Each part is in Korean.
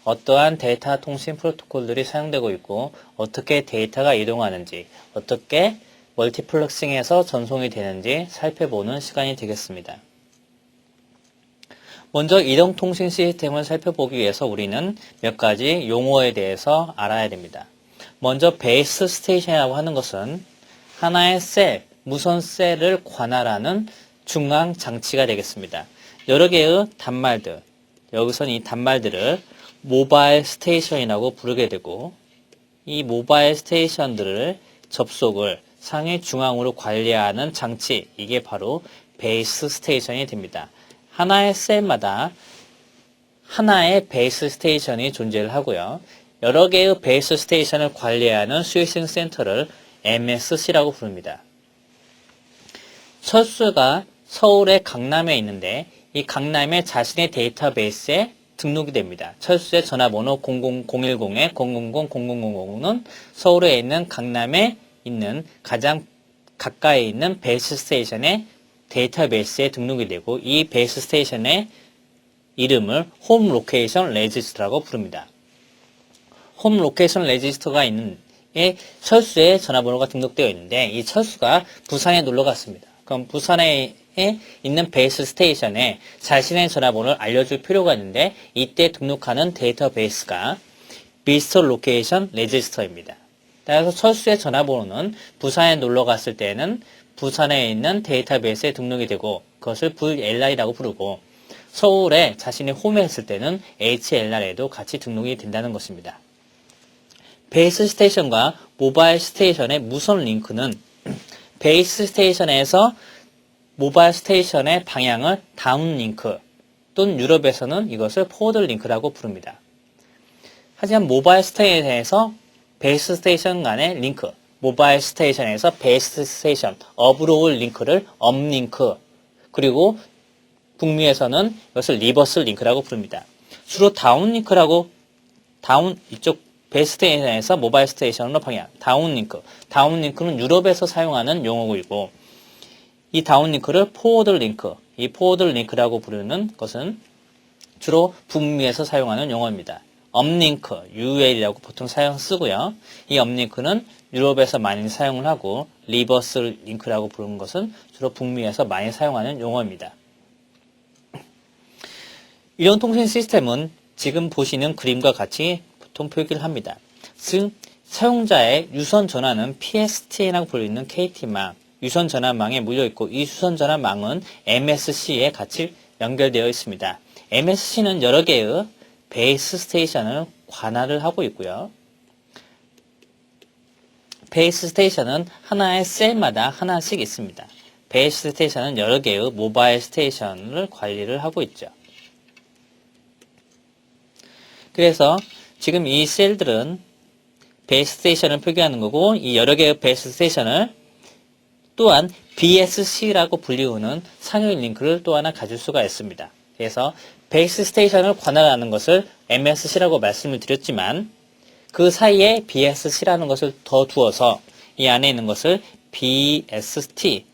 어떠한 데이터 통신 프로토콜들이 사용되고 있고 어떻게 데이터가 이동하는지, 어떻게 멀티플렉싱해서 전송이 되는지 살펴보는 시간이 되겠습니다. 먼저 이동통신 시스템을 살펴보기 위해서 우리는 몇 가지 용어에 대해서 알아야 됩니다. 먼저 베이스 스테이션이라고 하는 것은 하나의 셀, 무선 셀을 관할하는 중앙 장치가 되겠습니다. 여러 개의 단말들, 여기서는 이 단말들을 모바일 스테이션이라고 부르게 되고 이 모바일 스테이션들을 접속을 상의 중앙으로 관리하는 장치, 이게 바로 베이스 스테이션이 됩니다. 하나의 셀마다 하나의 베이스 스테이션이 존재를 하고요. 여러 개의 베이스 스테이션을 관리하는 스위칭 센터를 MSC라고 부릅니다. 철수가 서울의 강남에 있는데 이 강남에 자신의 데이터베이스에 등록이 됩니다. 철수의 전화번호 00010-000-0000는 서울에 있는 강남에 있는 가장 가까이 있는 베이스 스테이션의 데이터베이스에 등록이 되고 이 베이스 스테이션의 이름을 홈 로케이션 레지스터라고 부릅니다. 홈 로케이션 레지스터가 있는 철수의 전화번호가 등록되어 있는데 이 철수가 부산에 놀러 갔습니다. 그럼 부산에 있는 베이스 스테이션에 자신의 전화번호를 알려줄 필요가 있는데 이때 등록하는 데이터베이스가 비스터 로케이션 레지스터입니다. 따라서 철수의 전화번호는 부산에 놀러 갔을 때는 부산에 있는 데이터베이스에 등록이 되고 그것을 VLR이라고 부르고 서울에 자신이 홈에 했을 때는 HLR에도 같이 등록이 된다는 것입니다. 베이스 스테이션과 모바일 스테이션의 무선 링크는 베이스 스테이션에서 모바일 스테이션의 방향을 다운 링크 또는 유럽에서는 이것을 포워드 링크라고 부릅니다. 하지만 모바일 스테이션에서 베이스 스테이션 간의 링크, 모바일 스테이션에서 베이스 스테이션 업으로 올 링크를 업링크, 그리고 북미에서는 이것을 리버스 링크라고 부릅니다. 주로 다운 링크라고 이쪽 베이스 스테이션에서 모바일 스테이션으로 방향, 다운 링크는 유럽에서 사용하는 용어이고 이 다운 링크를 포워드 링크, 이 포워드 링크라고 부르는 것은 주로 북미에서 사용하는 용어입니다. 업링크, UL이라고 보통 쓰고요. 이 업링크는 유럽에서 많이 사용을 하고 리버스 링크라고 부르는 것은 주로 북미에서 많이 사용하는 용어입니다. 이런 통신 시스템은 지금 보시는 그림과 같이 보통 표기를 합니다. 즉 사용자의 유선 전화는 PSTN이라고 불리는 KT망, 유선 전화망에 물려있고 이 유선 전화망은 MSC에 같이 연결되어 있습니다. MSC는 여러 개의 베이스 스테이션을 관할을 하고 있고요. 베이스 스테이션은 하나의 셀마다 하나씩 있습니다. 베이스 스테이션은 여러 개의 모바일 스테이션을 관리를 하고 있죠. 그래서 지금 이 셀들은 베이스 스테이션을 표기하는 거고 이 여러 개의 베이스 스테이션을 또한 BSC라고 불리우는 상위 링크를 또 하나 가질 수가 있습니다. 그래서 베이스 스테이션을 관할하는 것을 MSC라고 말씀을 드렸지만 그 사이에 BSC라는 것을 더 두어서 이 안에 있는 것을 BST,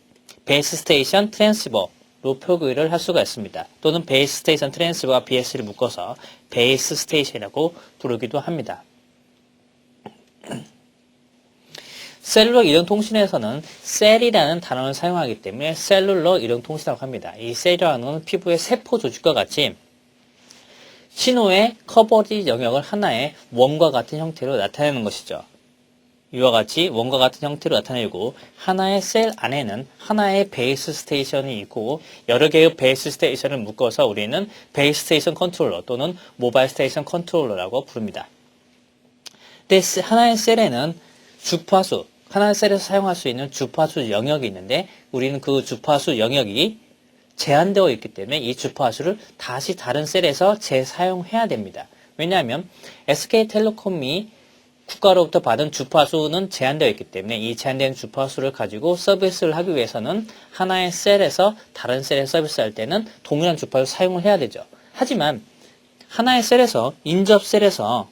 베이스 스테이션 트랜스버로 표기를 할 수가 있습니다. 또는 베이스 스테이션 트랜스버와 BSC를 묶어서 베이스 스테이션이라고 부르기도 합니다. 셀룰러 이동통신에서는 셀이라는 단어를 사용하기 때문에 셀룰러 이동통신이라고 합니다. 이 셀이라는 것은 피부의 세포 조직과 같이 신호의 커버지 영역을 하나의 원과 같은 형태로 나타내는 것이죠. 이와 같이 원과 같은 형태로 나타내고 하나의 셀 안에는 하나의 베이스 스테이션이 있고 여러 개의 베이스 스테이션을 묶어서 우리는 베이스 스테이션 컨트롤러 또는 모바일 스테이션 컨트롤러라고 부릅니다. 근데 하나의 셀에는 주파수, 하나의 셀에서 사용할 수 있는 주파수 영역이 있는데 우리는 그 주파수 영역이 제한되어 있기 때문에 이 주파수를 다시 다른 셀에서 재사용해야 됩니다. 왜냐하면 SK텔레콤이 국가로부터 받은 주파수는 제한되어 있기 때문에 이 제한된 주파수를 가지고 서비스를 하기 위해서는 하나의 셀에서 다른 셀에 서비스할 때는 동일한 주파수를 사용을 해야 되죠. 하지만 하나의 셀에서 인접셀에서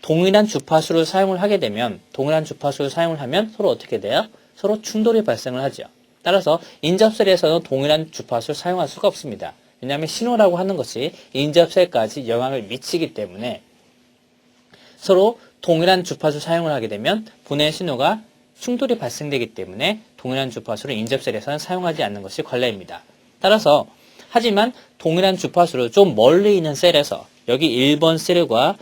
동일한 주파수를 사용을 하게 되면 동일한 주파수를 사용을 하면 서로 어떻게 돼요? 서로 충돌이 발생을 하죠. 따라서 인접셀에서는 동일한 주파수를 사용할 수가 없습니다. 왜냐하면 신호라고 하는 것이 인접셀까지 영향을 미치기 때문에 서로 동일한 주파수 사용을 하게 되면 보낸 신호가 충돌이 발생되기 때문에 동일한 주파수를 인접셀에서는 사용하지 않는 것이 관례입니다. 따라서 하지만 동일한 주파수를 좀 멀리 있는 셀에서 여기 1번 셀과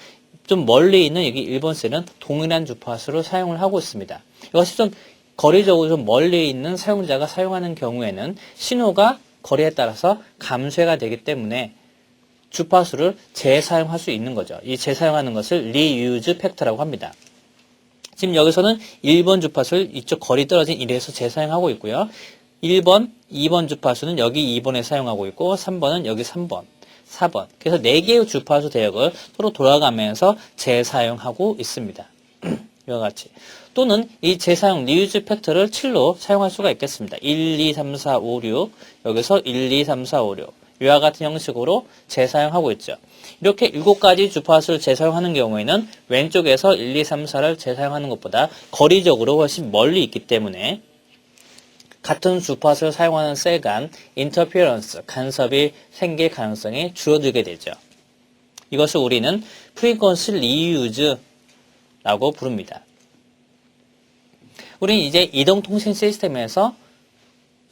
좀 멀리 있는 여기 1번 셀은 동일한 주파수를 사용을 하고 있습니다. 이것이 좀 거리적으로 좀 멀리 있는 사용자가 사용하는 경우에는 신호가 거리에 따라서 감쇄가 되기 때문에 주파수를 재사용할 수 있는 거죠. 이 재사용하는 것을 리유즈 팩터라고 합니다. 지금 여기서는 1번 주파수를 이쪽 거리 떨어진 1에서 재사용하고 있고요. 1번, 2번 주파수는 여기 2번에 사용하고 있고 3번은 여기 3번, 4번. 그래서 4개의 주파수 대역을 서로 돌아가면서 재사용하고 있습니다. 이와 같이. 또는 이 재사용 리유즈 팩터를 7로 사용할 수가 있겠습니다. 1, 2, 3, 4, 5, 6 여기서 1, 2, 3, 4, 5, 6 이와 같은 형식으로 재사용하고 있죠. 이렇게 7가지 주파수를 재사용하는 경우에는 왼쪽에서 1, 2, 3, 4를 재사용하는 것보다 거리적으로 훨씬 멀리 있기 때문에 같은 주파수를 사용하는 셀 간 인터피어런스, 간섭이 생길 가능성이 줄어들게 되죠. 이것을 우리는 프리퀀시 리유즈라고 부릅니다. 우리는 이제 이동통신 시스템에서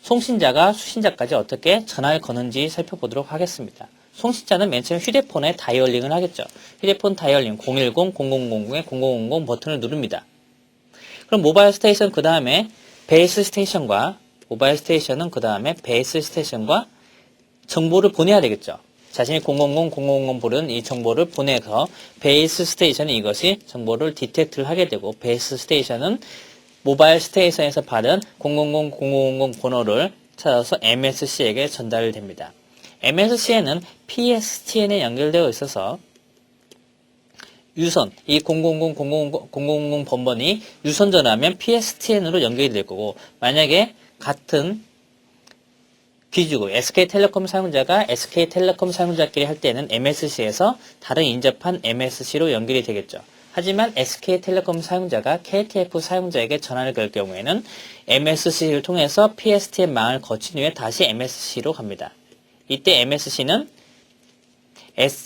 송신자가 수신자까지 어떻게 전화를 거는지 살펴보도록 하겠습니다. 송신자는 맨 처음 휴대폰에 다이얼링을 하겠죠. 휴대폰 다이얼링 010-0000-0000 버튼을 누릅니다. 그럼 모바일 스테이션 그 다음에 베이스 스테이션과 모바일 스테이션은 그 다음에 베이스 스테이션과 정보를 보내야 되겠죠. 자신이 000-0000 부른 이 정보를 보내서 베이스 스테이션이 이것이 정보를 디텍트를 하게 되고 베이스 스테이션은 모바일 스테이션에서 받은 000-0000 번호를 찾아서 MSC에게 전달됩니다. MSC에는 PSTN에 연결되어 있어서 유선, 이 000-0000 번번이 유선 전화하면 PSTN으로 연결이 될 거고 만약에 같은 기지국 SK텔레콤 사용자가 SK텔레콤 사용자끼리 할 때는 MSC에서 다른 인접한 MSC로 연결이 되겠죠. 하지만 SK텔레콤 사용자가 KTF 사용자에게 전화를 걸 경우에는 MSC를 통해서 PSTN망을 거친 후에 다시 MSC로 갑니다. 이때 MSC는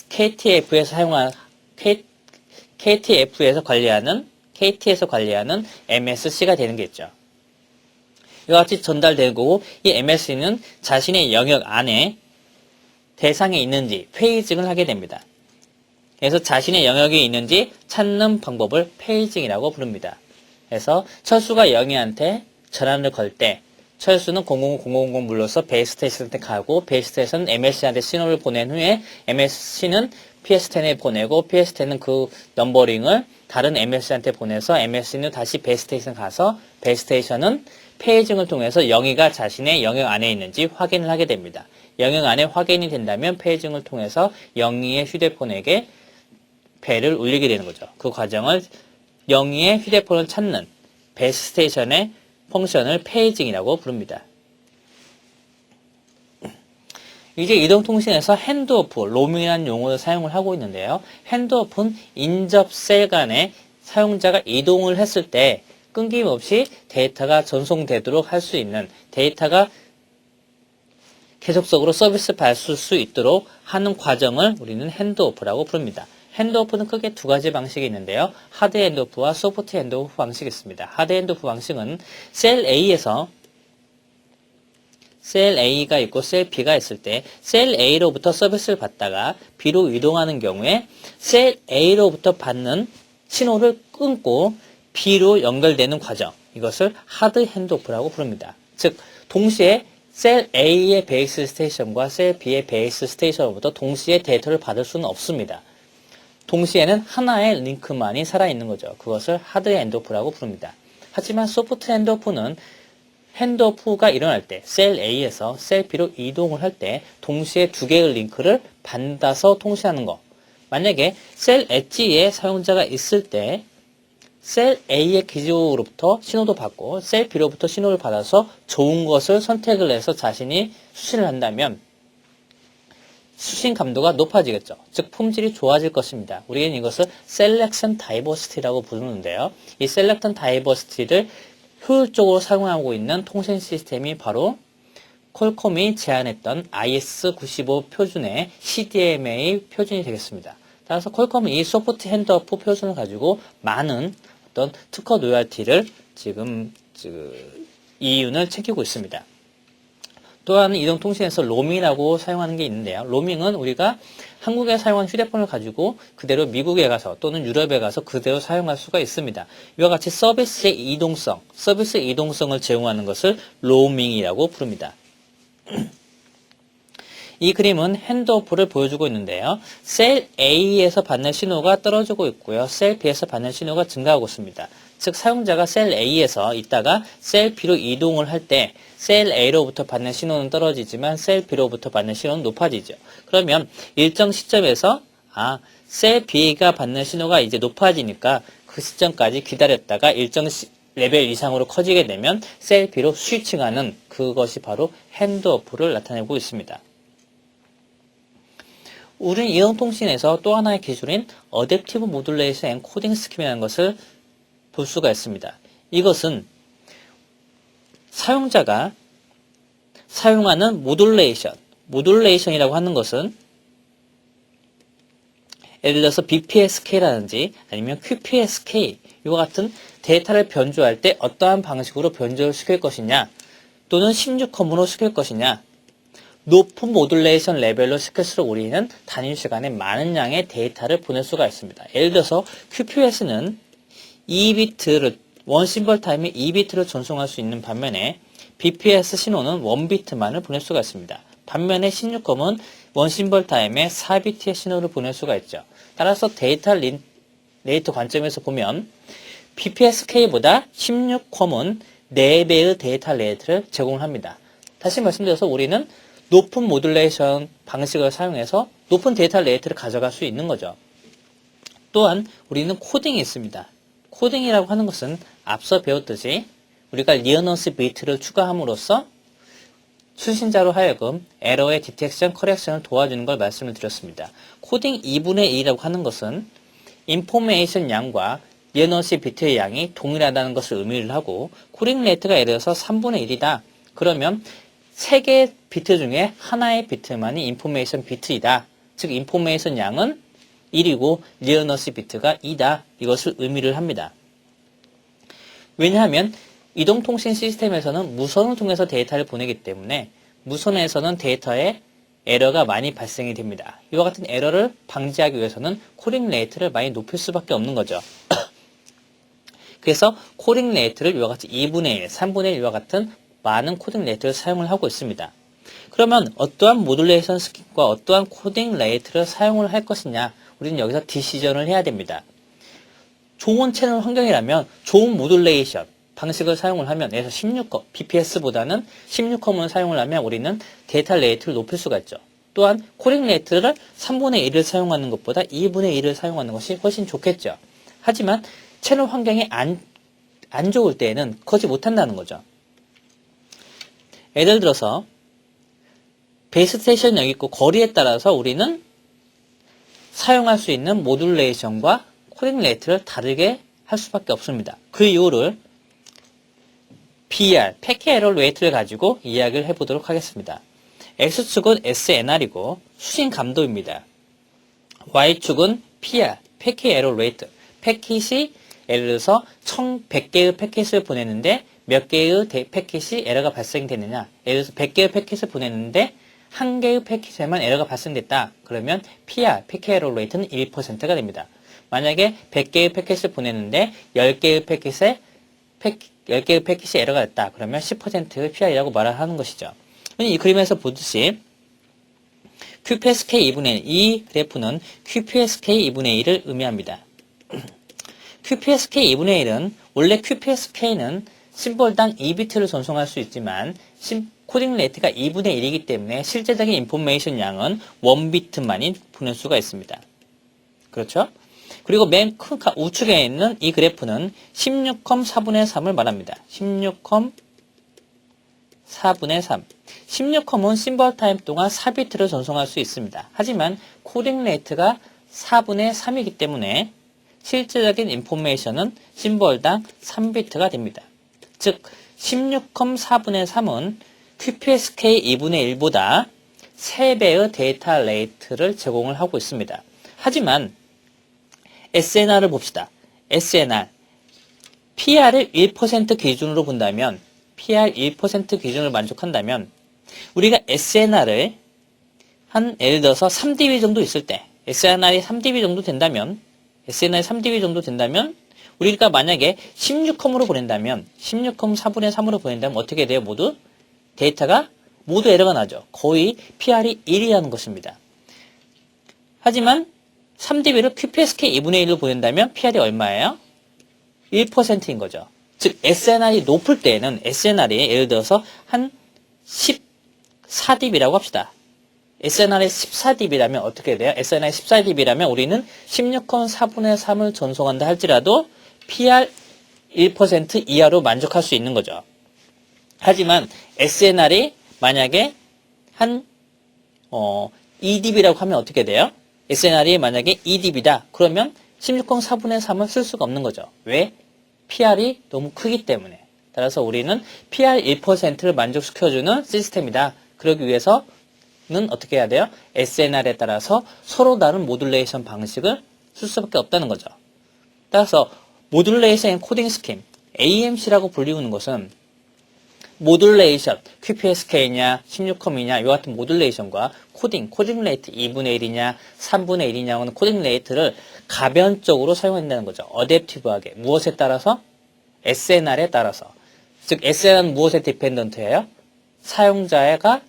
KTF에서 사용한 KT에서 관리하는 MSC가 되는 게 있죠. 이와 같이 전달되고 이 MSC는 자신의 영역 안에 대상이 있는지 페이징을 하게 됩니다. 그래서 자신의 영역이 있는지 찾는 방법을 페이징이라고 부릅니다. 그래서 철수가 영희한테 전화를 걸 때 철수는 00000 불러서 베이스 스테이션한테 가고 베이스 스테이션은 MSC한테 신호를 보낸 후에 MSC는 PSTN에 보내고 PSTN은 그 넘버링을 다른 MSC한테 보내서 MSC는 다시 베이스 스테이션 가서 베이스 스테이션은 페이징을 통해서 영희가 자신의 영역 안에 있는지 확인을 하게 됩니다. 영역 안에 확인이 된다면 페이징을 통해서 영희의 휴대폰에게 벨을 울리게 되는 거죠. 그 과정을 영희의 휴대폰을 찾는 베이스 스테이션의 펑션을 페이징이라고 부릅니다. 이제 이동통신에서 핸드오프, 로밍이라는 용어를 사용을 하고 있는데요. 핸드오프는 인접 셀 간에 사용자가 이동을 했을 때 끊김없이 데이터가 전송되도록 할 수 있는 데이터가 계속적으로 서비스 받을 수 있도록 하는 과정을 우리는 핸드오프라고 부릅니다. 핸드오프는 크게 2가지 방식이 있는데요. 하드 핸드오프와 소프트 핸드오프 방식이 있습니다. 하드 핸드오프 방식은 셀 A가 있고 셀 B가 있을 때 셀 A로부터 서비스를 받다가 B로 이동하는 경우에 셀 A로부터 받는 신호를 끊고 B로 연결되는 과정, 이것을 하드 핸드오프라고 부릅니다. 즉 동시에 셀 A의 베이스 스테이션과 셀 B의 베이스 스테이션으로부터 동시에 데이터를 받을 수는 없습니다. 동시에는 하나의 링크만이 살아있는 거죠. 그것을 하드 핸드오프라고 부릅니다. 하지만 소프트 핸드오프는 핸드오프가 일어날 때 셀 A에서 셀 B로 이동을 할 때 동시에 2개의 링크를 받아서 통신하는 것. 만약에 셀 엣지에 사용자가 있을 때 셀 A의 기지국으로부터 신호도 받고 셀 B로부터 신호를 받아서 좋은 것을 선택을 해서 자신이 수신을 한다면 수신 감도가 높아지겠죠. 즉 품질이 좋아질 것입니다. 우리는 이것을 셀렉션 다이버시티라고 부르는데요. 이 셀렉션 다이버시티를 효율적으로 사용하고 있는 통신 시스템이 바로 퀄컴이 제안했던 IS95 표준의 CDMA 표준이 되겠습니다. 따라서 퀄컴은 이 소프트 핸드오프 표준을 가지고 많은 어떤 특허 로열티를 지금 이윤을 챙기고 있습니다. 또한 이동통신에서 로밍이라고 사용하는 게 있는데요. 로밍은 우리가 한국에 사용한 휴대폰을 가지고 그대로 미국에 가서 또는 유럽에 가서 그대로 사용할 수가 있습니다. 이와 같이 서비스의 이동성을 제공하는 것을 로밍이라고 부릅니다. 이 그림은 핸드오프를 보여주고 있는데요. 셀 A에서 받는 신호가 떨어지고 있고요. 셀 B에서 받는 신호가 증가하고 있습니다. 즉 사용자가 셀 A에서 있다가 셀 B로 이동을 할 때 셀 A로부터 받는 신호는 떨어지지만 셀 B로부터 받는 신호는 높아지죠. 그러면 일정 시점에서 셀 B가 받는 신호가 이제 높아지니까 그 시점까지 기다렸다가 일정 레벨 이상으로 커지게 되면 셀 B로 스위칭하는 그것이 바로 핸드오프를 나타내고 있습니다. 우리는 이동통신에서 또 하나의 기술인 어댑티브 모듈레이션 앤 코딩 스킴이라는 것을 볼 수가 있습니다. 이것은 사용자가 사용하는 모듈레이션이라고 하는 것은 예를 들어서 BPSK라든지 아니면 QPSK 이와 같은 데이터를 변조할 때 어떠한 방식으로 변조를 시킬 것이냐 또는 16컴으로 시킬 것이냐 높은 모듈레이션 레벨로 시킬수록 우리는 단위 시간에 많은 양의 데이터를 보낼 수가 있습니다. 예를 들어서 QPS는 2비트를 원 심벌 타임에 2비트를 전송할 수 있는 반면에 BPS 신호는 1비트만을 보낼 수가 있습니다. 반면에 16컴은 원 심벌 타임에 4비트의 신호를 보낼 수가 있죠. 따라서 데이터 레이트 관점에서 보면 BPSK보다 16컴은 4배의 데이터 레이트를 제공합니다. 다시 말씀드려서 우리는 높은 모듈레이션 방식을 사용해서 높은 데이터 레이트를 가져갈 수 있는 거죠. 또한 우리는 코딩이 있습니다. 코딩이라고 하는 것은 앞서 배웠듯이 우리가 리어넌스 비트를 추가함으로써 수신자로 하여금 에러의 디텍션, 커렉션을 도와주는 걸 말씀을 드렸습니다. 코딩 2분의 1이라고 하는 것은 인포메이션 양과 리어넌스 비트의 양이 동일하다는 것을 의미를 하고 코딩 레이트가 예를 들어서 3분의 1이다. 그러면 3개의 비트 중에 하나의 비트만이 인포메이션 비트이다. 즉 인포메이션 양은 1이고 리어넌스 비트가 2다. 이것을 의미를 합니다. 왜냐하면 이동통신 시스템에서는 무선을 통해서 데이터를 보내기 때문에 무선에서는 데이터에 에러가 많이 발생이 됩니다. 이와 같은 에러를 방지하기 위해서는 코딩 레이트를 많이 높일 수밖에 없는 거죠. 그래서 코딩 레이트를 이와 같이 2분의 1, 3분의 1과 같은 많은 코딩 레이트를 사용을 하고 있습니다. 그러면 어떠한 모듈레이션 스킵과 어떠한 코딩 레이트를 사용을 할 것이냐 우리는 여기서 디시전을 해야 됩니다. 좋은 채널 환경이라면 좋은 모듈레이션 방식을 사용을 하면 예를 들어서 16컴, BPS보다는 16컴을 사용을 하면 우리는 데이터 레이트를 높일 수가 있죠. 또한 코딩 레이트를 3분의 1을 사용하는 것보다 2분의 1을 사용하는 것이 훨씬 좋겠죠. 하지만 채널 환경이 안 좋을 때에는 그러지 못한다는 거죠. 예를 들어서 베이스 스테이션이 여기 있고 거리에 따라서 우리는 사용할 수 있는 모듈레이션과 코딩 레이트를 다르게 할 수밖에 없습니다. 그 이유를 BR, 패킷 에러 레이트를 가지고 이야기를 해보도록 하겠습니다. X축은 SNR이고 수신 감도입니다. Y축은 PR, 패킷 에러 레이트. 패킷이 예를 들어서 1100개의 패킷을 보냈는데 몇 개의 패킷이 에러가 발생되느냐. 예를 들어서 100개의 패킷을 보냈는데 한 개의 패킷에만 에러가 발생됐다. 그러면 PR, 패킷 에러 레이트는 1%가 됩니다. 만약에 100개의 패킷을 보냈는데 10개의 패킷이 에러가 됐다. 그러면 10%의 PR이라고 말을 하는 것이죠. 이 그림에서 보듯이 QPSK 2분의 1, 이 그래프는 QPSK 2분의 1을 의미합니다. QPSK 2분의 1은 원래 QPSK는 심볼당 2비트를 전송할 수 있지만 코딩 레이트가 2분의 1이기 때문에 실제적인 인포메이션 양은 1비트만이 보낼 수가 있습니다. 그렇죠? 그리고 맨 큰 우측에 있는 이 그래프는 16컴 4분의 3을 말합니다. 16컴 4분의 3. 16컴은 심벌 타임 동안 4비트를 전송할 수 있습니다. 하지만 코딩 레이트가 4분의 3이기 때문에 실제적인 인포메이션은 심벌당 3비트가 됩니다. 즉 16컴 4분의 3은 QPSK 2분의 1보다 3배의 데이터 레이트를 제공을 하고 있습니다. 하지만 SNR을 봅시다. SNR. PR을 1% 기준으로 본다면, PR 1% 기준을 만족한다면, 우리가 SNR을 예를 들어서 3dB 정도 있을 때, SNR이 3dB 정도 된다면, 우리가 만약에 16컴으로 보낸다면, 16컴 4분의 3으로 보낸다면 어떻게 돼요? 데이터가 모두 에러가 나죠. 거의 PR이 1이라는 것입니다. 하지만 3dB를 QPSK 2분의 1로 보낸다면 PR이 얼마예요? 1%인 거죠. 즉 SNR이 높을 때에는 SNR이 예를 들어서 한 14dB라고 합시다. SNR이 14dB라면 어떻게 돼요? SNR이 14dB라면 우리는 16컴 4분의 3을 전송한다 할지라도 PR 1% 이하로 만족할 수 있는 거죠. 하지만 SNR이 만약에 한 2dB라고 하면 어떻게 돼요? SNR이 만약에 2dB다. 그러면 16컴 4분의 3을 쓸 수가 없는 거죠. 왜? PR이 너무 크기 때문에. 따라서 우리는 PR 1%를 만족시켜주는 시스템이다. 그러기 위해서는 어떻게 해야 돼요? SNR에 따라서 서로 다른 모듈레이션 방식을 쓸 수밖에 없다는 거죠. 따라서 모듈레이션 엔코딩 스킴, AMC라고 불리우는 것은 모듈레이션, QPSK냐, 16컴이냐, 이와 같은 모듈레이션과 코딩 레이트 2분의 1이냐, 3분의 1이냐 하는 코딩 레이트를 가변적으로 사용한다는 거죠. 어댑티브하게. 무엇에 따라서? SNR에 따라서. 즉, SNR은 무엇에 디펜던트예요? 사용자가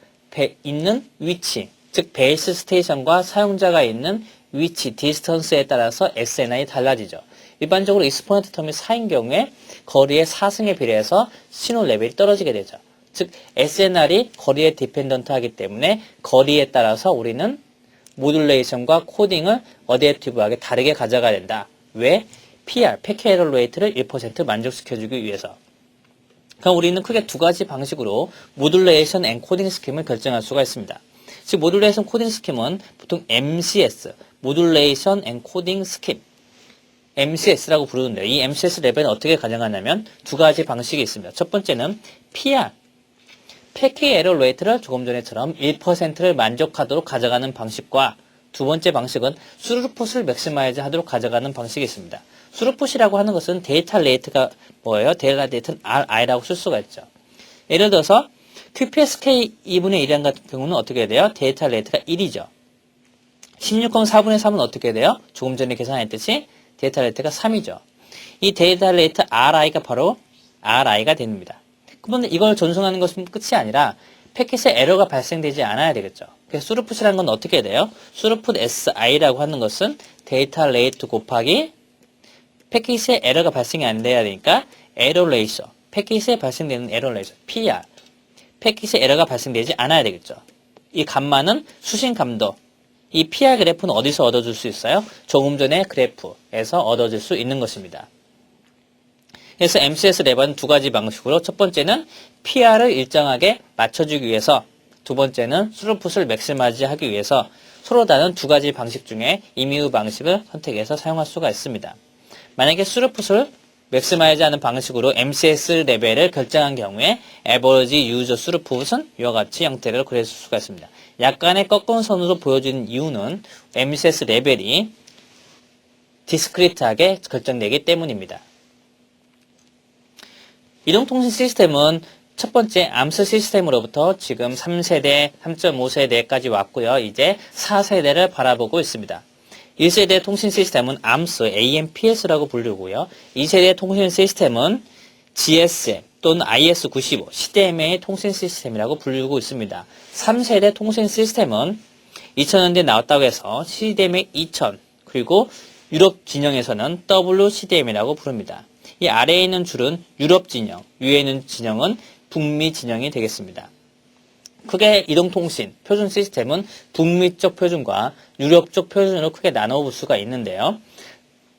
있는 위치, 즉, 베이스 스테이션과 사용자가 있는 위치, 디스턴스에 따라서 SNR이 달라지죠. 일반적으로 익스포넌트 텀이 4인 경우에 거리의 4승에 비례해서 신호 레벨이 떨어지게 되죠. 즉 SNR이 거리에 디펜던트 하기 때문에 거리에 따라서 우리는 모듈레이션과 코딩을 어댑티브하게 다르게 가져가야 된다. 왜? PR, 패킷 에러 레이트를 1% 만족시켜주기 위해서. 그럼 우리는 크게 두 가지 방식으로 모듈레이션 앤 코딩 스킴을 결정할 수가 있습니다. 즉 모듈레이션 코딩 스킴은 보통 MCS, 모듈레이션 앤 코딩 스킴, MCS라고 부르는데요. 이 MCS 레벨은 어떻게 가져가냐면 두 가지 방식이 있습니다. 첫 번째는 PR, 패킷 에러 레이트를 조금 전에처럼 1%를 만족하도록 가져가는 방식과 두 번째 방식은 스루풋을 맥시마이즈 하도록 가져가는 방식이 있습니다. 스루풋이라고 하는 것은 데이터 레이트가 뭐예요? 데이터 레이트는 RI라고 쓸 수가 있죠. 예를 들어서 QPSK 2분의 1 같은 경우는 어떻게 돼요? 데이터 레이트가 1이죠. 16컴 4분의 3은 어떻게 돼요? 조금 전에 계산했듯이 데이터 레이트가 3이죠. 이 데이터 레이트 RI가 바로 RI가 됩니다. 그런데 이걸 전송하는 것은 끝이 아니라 패킷에 에러가 발생되지 않아야 되겠죠. 그래서 스루풋이라는 건 어떻게 돼요? 스루풋 SI라고 하는 것은 데이터 레이트 곱하기 패킷에 에러가 발생이 안 돼야 되니까 에러 레이셔, 패킷에 발생되는 에러 레이셔, PR, 패킷에 에러가 발생되지 않아야 되겠죠. 이 감마는 수신 감도, 이 PR 그래프는 어디서 얻어줄 수 있어요? 조금 전에 그래프에서 얻어질 수 있는 것입니다. 그래서 MCS 레벨은 두 가지 방식으로 첫 번째는 PR을 일정하게 맞춰주기 위해서 두 번째는 스루풋을 맥시마이즈 하기 위해서 서로 다른 두 가지 방식 중에 임의의 방식을 선택해서 사용할 수가 있습니다. 만약에 스루풋을 맥시마이즈 하는 방식으로 MCS 레벨을 결정한 경우에 에버리지 유저 스루풋은 이와 같이 형태로 그릴 수가 있습니다. 약간의 꺾은 선으로 보여주는 이유는 MCS 레벨이 디스크리트하게 결정되기 때문입니다. 이동통신 시스템은 첫 번째 암스 시스템으로부터 지금 3세대, 3.5세대까지 왔고요. 이제 4세대를 바라보고 있습니다. 1세대 통신 시스템은 암스, AMPS라고 부르고요. 2세대 통신 시스템은 GSM 또는 IS95, CDMA 통신 시스템이라고 불리고 있습니다. 3세대 통신 시스템은 2000년대에 나왔다고 해서 CDMA 2000, 그리고 유럽 진영에서는 WCDM이라고 부릅니다. 이 아래에 있는 줄은 유럽 진영, 위에 있는 진영은 북미 진영이 되겠습니다. 크게 이동통신 표준 시스템은 북미 쪽 표준과 유럽 쪽 표준으로 크게 나눠볼 수가 있는데요.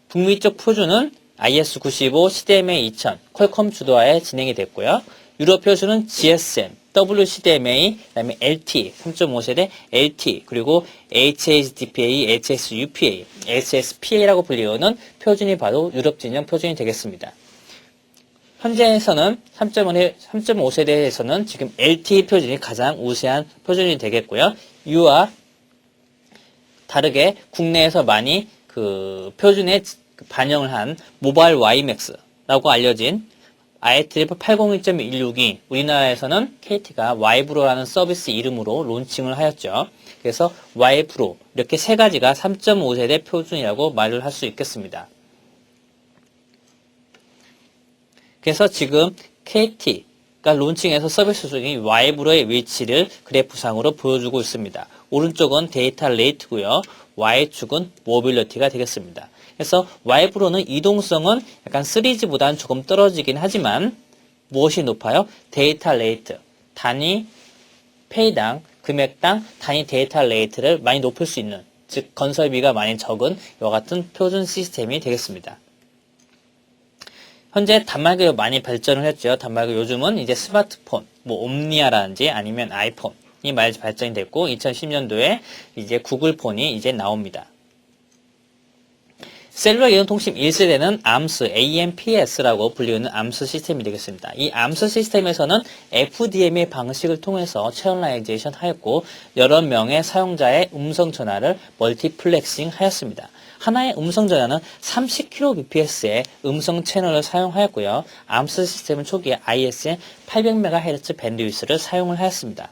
북미 쪽 표준은 IS95, CDMA 2000, 퀄컴 주도하에 진행이 됐고요. 유럽 표준은 GSM, WCDMA, 그다음에 LTE, 3.5세대 LTE, 그리고 HSDPA, HSUPA, HSPA라고 불리우는 표준이 바로 유럽 진영 표준이 되겠습니다. 현재에서는 3.5세대에서는 지금 LTE 표준이 가장 우세한 표준이 되겠고요. 이와 다르게 국내에서 많이 그 표준에 반영을 한 모바일 YMAX라고 알려진 IEEE 802.162 우리나라에서는 KT가 Y프로라는 서비스 이름으로 론칭을 하였죠. 그래서 Y프로 이렇게 세 가지가 3.5세대 표준이라고 말을 할 수 있겠습니다. 그래서 지금 KT가 론칭해서 서비스 중인 Y프로의 위치를 그래프상으로 보여주고 있습니다. 오른쪽은 데이터 레이트고요. Y축은 모빌리티가 되겠습니다. 그래서 Y프로는 이동성은 약간 3G보다는 조금 떨어지긴 하지만 무엇이 높아요? 데이터 레이트, 단위 페이당, 금액당 단위 데이터 레이트를 많이 높일 수 있는, 즉 건설비가 많이 적은 이와 같은 표준 시스템이 되겠습니다. 현재 단말기로 많이 발전을 했죠. 단말기 요즘은 이제 스마트폰, 뭐 옴니아라든지 아니면 아이폰이 많이 발전이 됐고 2010년도에 이제 구글폰이 이제 나옵니다. 셀룰러 이동통신 1세대는 AMPS라고 불리는 암스 시스템이 되겠습니다. 이 암스 시스템에서는 FDMA 방식을 통해서 채널라이제이션 하였고 여러 명의 사용자의 음성 전화를 멀티플렉싱 하였습니다. 하나의 음성 전화는 30kbps의 음성 채널을 사용하였고요. 암스 시스템은 초기에 ISM 800MHz 밴드위스를 사용을 하였습니다.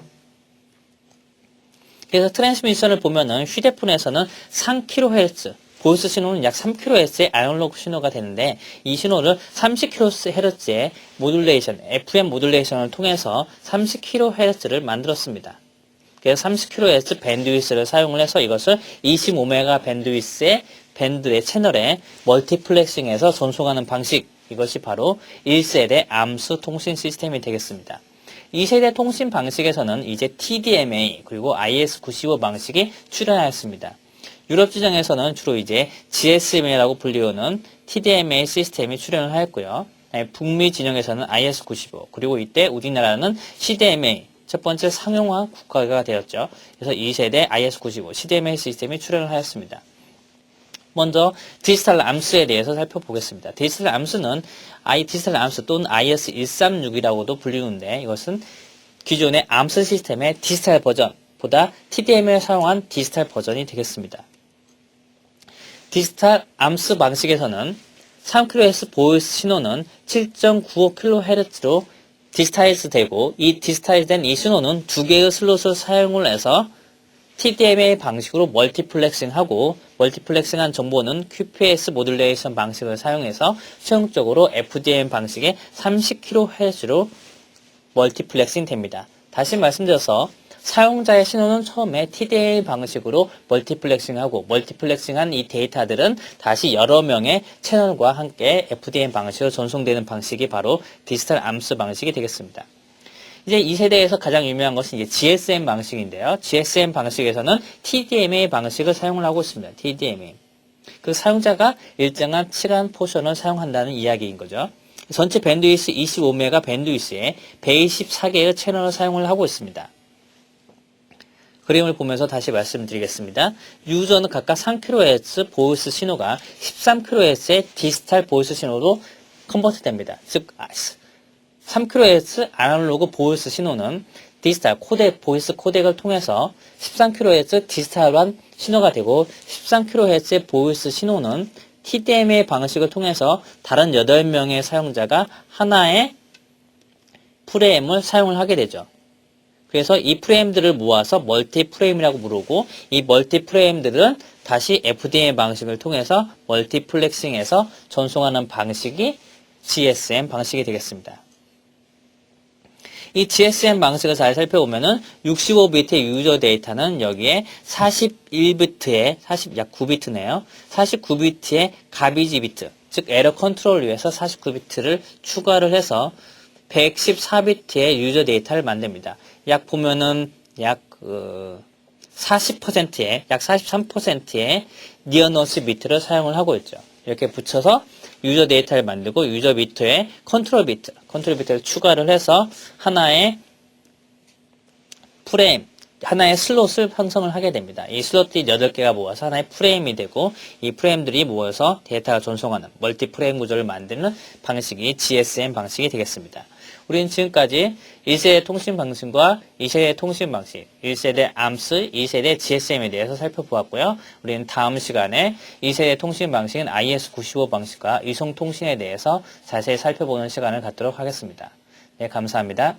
그래서 트랜스미션을 보면은 휴대폰에서는 3kHz, 보이스 신호는 약 3kHz의 아날로그 신호가 되는데 이 신호를 30kHz의 모듈레이션, FM 모듈레이션을 통해서 30kHz를 만들었습니다. 그래서 30kHz 밴드위스를 사용을 해서 이것을 25MHz 밴드위스의 밴드의 채널에 멀티플렉싱해서 전송하는 방식, 이것이 바로 1세대 암스 통신 시스템이 되겠습니다. 2세대 통신 방식에서는 이제 TDMA 그리고 IS95 방식이 출현하였습니다. 유럽 지정에서는 주로 이제 GSMA라고 불리우는 TDMA 시스템이 출현을 하였고요. 북미 진영에서는 IS95 그리고 이때 우리나라는 CDMA 첫 번째 상용화 국가가 되었죠. 그래서 2세대 IS95 CDMA 시스템이 출현을 하였습니다. 먼저 디지털 암스에 대해서 살펴보겠습니다. 디지털 암스는 디지털 암스 또는 IS136이라고도 불리는데 이것은 기존의 암스 시스템의 디지털 버전보다 TDMA를 사용한 디지털 버전이 되겠습니다. 디지털 암스 방식에서는 3kHz 보이스 신호는 7.95kHz로 디지타이즈 되고 이 디지타이즈된 이 신호는 두 개의 슬롯을 사용을 해서 TDMA 방식으로 멀티플렉싱하고 멀티플렉싱한 정보는 QPS 모듈레이션 방식을 사용해서 최종적으로 FDM 방식의 30kHz로 멀티플렉싱 됩니다. 다시 말씀드려서 사용자의 신호는 처음에 TDMA 방식으로 멀티플렉싱하고 멀티플렉싱한 이 데이터들은 다시 여러 명의 채널과 함께 FDM 방식으로 전송되는 방식이 바로 디지털 암스 방식이 되겠습니다. 이제 2세대에서 가장 유명한 것은 이제 GSM 방식인데요. GSM 방식에서는 TDMA 방식을 사용을 하고 있습니다. TDMA. 그 사용자가 일정한 시간 포션을 사용한다는 이야기인 거죠. 전체 밴드위스 25메가 밴드위스에 124개의 채널을 사용을 하고 있습니다. 그림을 보면서 다시 말씀드리겠습니다. 유저는 각각 3kHz 보이스 신호가 13kHz의 디지털 보이스 신호로 컨버트 됩니다. 즉 3kHz 아날로그 보이스 신호는 디지털 코덱, 보이스 코덱을 통해서 13kHz 디지털한 신호가 되고 13kHz의 보이스 신호는 TDMA 방식을 통해서 다른 8명의 사용자가 하나의 프레임을 사용을 하게 되죠. 그래서 이 프레임들을 모아서 멀티 프레임이라고 부르고 이 멀티 프레임들은 다시 FDM 방식을 통해서 멀티플렉싱해서 전송하는 방식이 GSM 방식이 되겠습니다. 이 GSM 방식을 잘 살펴보면은 65비트의 유저 데이터는 여기에 41비트의 약 9비트네요. 49비트의 가비지 비트, 즉 에러 컨트롤을 위해서 49비트를 추가를 해서 114비트의 유저 데이터를 만듭니다. 약 보면은 약 40%의 약 43%의 니어너스 비트를 사용을 하고 있죠. 이렇게 붙여서 유저 데이터를 만들고 유저 비트에 컨트롤 비트를 추가를 해서 하나의 프레임, 하나의 슬롯을 형성을 하게 됩니다. 이 슬롯이 8개가 모아서 하나의 프레임이 되고 이 프레임들이 모여서 데이터를 전송하는 멀티 프레임 구조를 만드는 방식이 GSM 방식이 되겠습니다. 우리는 지금까지 1세대 통신 방식과 2세대 통신 방식, 1세대 암스, 2세대 GSM에 대해서 살펴보았고요. 우리는 다음 시간에 2세대 통신 방식인 IS-95 방식과 위성통신에 대해서 자세히 살펴보는 시간을 갖도록 하겠습니다. 네, 감사합니다.